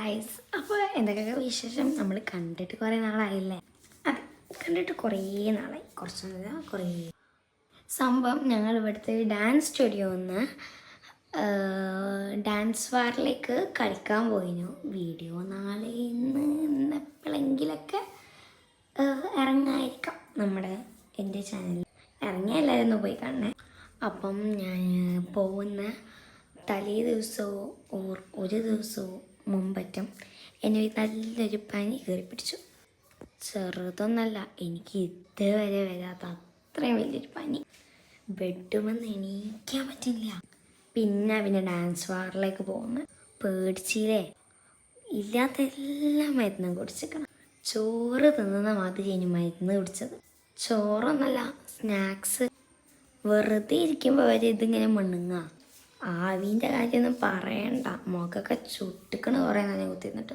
Guys, അപ്പോൾ എന്തൊക്കെ വിശേഷം? നമ്മൾ കണ്ടിട്ട് കുറേ നാളായില്ലേ? അതെ, കണ്ടിട്ട് കുറേ നാളായി, കുറച്ചൊന്നുമില്ല കുറേ. സംഭവം ഞങ്ങൾ ഇവിടുത്തെ ഡാൻസ് സ്റ്റുഡിയോ ഒന്ന് ഡാൻസ് വാറിലേക്ക് കളിക്കാൻ പോയിനു. വീഡിയോ നാളെ ഇന്ന് എപ്പോഴെങ്കിലൊക്കെ ഇറങ്ങായിരിക്കാം എൻ്റെ ചാനലിൽ. ഇറങ്ങിയ എല്ലാവരും പോയി കാണണേ. അപ്പം ഞാൻ പോകുന്ന തലേ ദിവസവും ഒരു ദിവസവും മുമ്പറ്റും എന്നെ നല്ലൊരു പനി കയറി പിടിച്ചു. ചെറുതൊന്നല്ല, എനിക്ക് ഇതുവരെ വരാത്ത അത്രയും വലിയൊരു പനി. ബെഡുമെന്ന് എണീക്കാൻ പറ്റില്ല. പിന്നെ ഡാൻസ് വാറിലേക്ക് പോകുന്നു. പേടിച്ചില്ലേ? ഇല്ലാത്ത എല്ലാ മരുന്നും കുടിച്ചിരിക്കണം. ചോറ് തിന്നുന്ന മാതിരി ഇനി മരുന്ന് കുടിച്ചത്. ചോറൊന്നല്ല, സ്നാക്സ്. വെറുതെ ഇരിക്കുമ്പോൾ വരെ ഇതിങ്ങനെ മണ്ണുങ്ങ. ആവിൻ്റെ കാര്യമൊന്നും പറയണ്ട, മുഖമൊക്കെ ചുട്ടിക്കണ കുറേ തന്നെ കുത്തിന്നിട്ട്.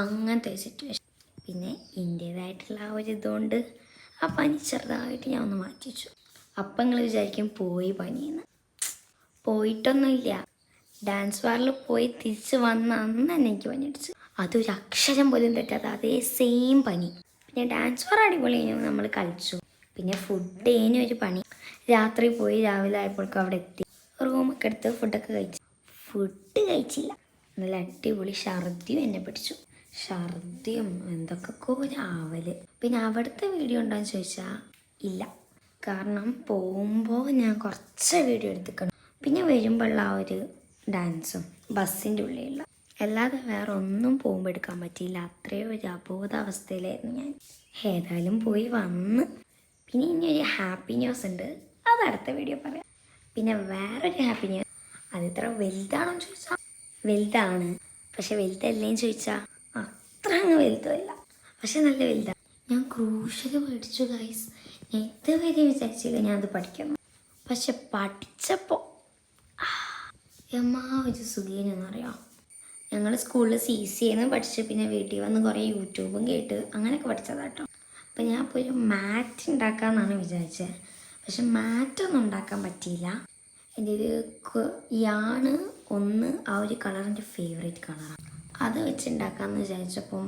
അങ്ങനത്തെ സിറ്റുവേഷൻ. പിന്നെ എൻ്റേതായിട്ടുള്ള ആ ഒരു ഇതുകൊണ്ട് ആ പനി ചെറുതായിട്ട് ഞാൻ ഒന്ന് മാറ്റി വെച്ചു. അപ്പം നിങ്ങൾ വിചാരിക്കും പോയി പനിയെന്ന്. പോയിട്ടൊന്നുമില്ല. ഡാൻസ് ബാറിൽ പോയി തിരിച്ച് വന്ന അന്ന് തന്നെ എനിക്ക് പനി അടിച്ചു. അതൊരു അക്ഷരം പോലും തെറ്റാത്ത അതേ സെയിം പനി. പിന്നെ ഡാൻസ് ബാർ അടിപൊളി കഴിഞ്ഞു, നമ്മൾ കളിച്ചു. പിന്നെ ഫുഡ് ഒരു പണി. രാത്രി പോയി രാവിലെ ആയപ്പോഴേക്കും അവിടെ എത്തി. റൂമൊക്കെ എടുത്ത് ഫുഡൊക്കെ കഴിച്ചു. ഫുഡ് കഴിച്ചില്ല, നല്ല അടിപൊളി ഛർദിയും എന്നെ പിടിച്ചു. ഛർദിയും എന്തൊക്കെയോ രാവിലെ. പിന്നെ അവിടുത്തെ വീഡിയോ ഉണ്ടോയെന്ന് ചോദിച്ചാൽ ഇല്ല. കാരണം പോകുമ്പോൾ ഞാൻ കുറച്ച് വീഡിയോ എടുത്തിക്കണം. പിന്നെ വരുമ്പോഴുള്ള ആ ഒരു ഡാൻസും ബസ്സിൻ്റെ ഉള്ളിലുള്ള, അല്ലാതെ വേറെ ഒന്നും പോകുമ്പോൾ എടുക്കാൻ പറ്റിയില്ല. അത്രയും ഒരു അബോധാവസ്ഥയിലായിരുന്നു ഞാൻ. ഏതായാലും പോയി വന്ന്. പിന്നെ ഇനി ഒരു ഹാപ്പി ന്യൂസ് ഉണ്ട്, അത് അടുത്ത വീഡിയോ പറയാം. പിന്നെ വേറൊരു ഹാപ്പി ന്യൂസ്, അത് ഇത്ര വലുതാണോ ചോദിച്ചാൽ വലുതാണ്. പക്ഷെ വലുതല്ലേന്ന് ചോദിച്ചാൽ അത്ര അങ്ങ് വലുതല്ല, പക്ഷെ നല്ല വലുതാണ്. ഞാൻ ക്രൂഷ്യൽ പഠിച്ചു ഗൈസ്. ഞാൻ ഇതുവരെ വിചാരിച്ചില്ല ഞാൻ അത് പഠിക്കണം. പക്ഷെ പഠിച്ചപ്പോൾ ഒരു സുഖീനെന്നറിയാം. ഞങ്ങൾ സ്കൂളിൽ CCA പഠിച്ച് പിന്നെ വീട്ടിൽ വന്ന് കുറേ യൂട്യൂബും കേട്ട് അങ്ങനെയൊക്കെ പഠിച്ചതാട്ടോ. അപ്പം ഞാൻ ഇപ്പോൾ ഒരു മാറ്റ് ഉണ്ടാക്കാമെന്നാണ് വിചാരിച്ചത്. പക്ഷെ മാറ്റൊന്നും ഉണ്ടാക്കാൻ പറ്റിയില്ല. എൻ്റെ ഒരു യാണ് ഒന്ന് ആ ഒരു കളറിൻ്റെ ഫേവറേറ്റ് കളറാണ്. അത് വെച്ചുണ്ടാക്കാമെന്ന് വിചാരിച്ചപ്പം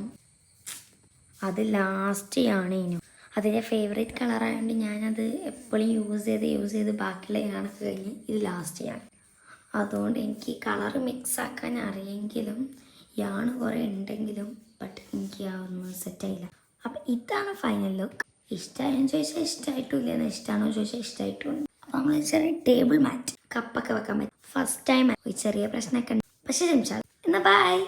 അത് ലാസ്റ്റ് യാണേനു. അതിൻ്റെ ഫേവറേറ്റ് കളറായതുകൊണ്ട് ഞാനത് എപ്പോഴും യൂസ് ചെയ്ത് ബാക്കിയുള്ള യാണൊക്കെ കഴിഞ്ഞ് ഇത് ലാസ്റ്റ് യാണ്. അതുകൊണ്ട് എനിക്ക് കളറ് മിക്സാക്കാൻ അറിയെങ്കിലും യാണ് കുറേ ഉണ്ടെങ്കിലും ബട്ട് എനിക്ക് ആ ഒന്നും സെറ്റായില്ല. അപ്പം ഇതാണ് ഫൈനൽ ലുക്ക്. ഇഷ്ടമായെന്ന് ചോദിച്ചാൽ ഇഷ്ടമായിട്ടില്ല, ഇഷ്ടമാണോ ചോദിച്ചാൽ ഇഷ്ടമായിട്ടുണ്ട്. അപ്പം നമ്മൾ ചെറിയ ടേബിൾ മാറ്റ് കപ്പൊക്കെ വെക്കാൻ പറ്റും. ഫസ്റ്റ് ടൈം ചെറിയ പ്രശ്നമൊക്കെ ഉണ്ട്, പക്ഷെ ക്ഷമിച്ചാൽ. എന്നാൽ ബൈ.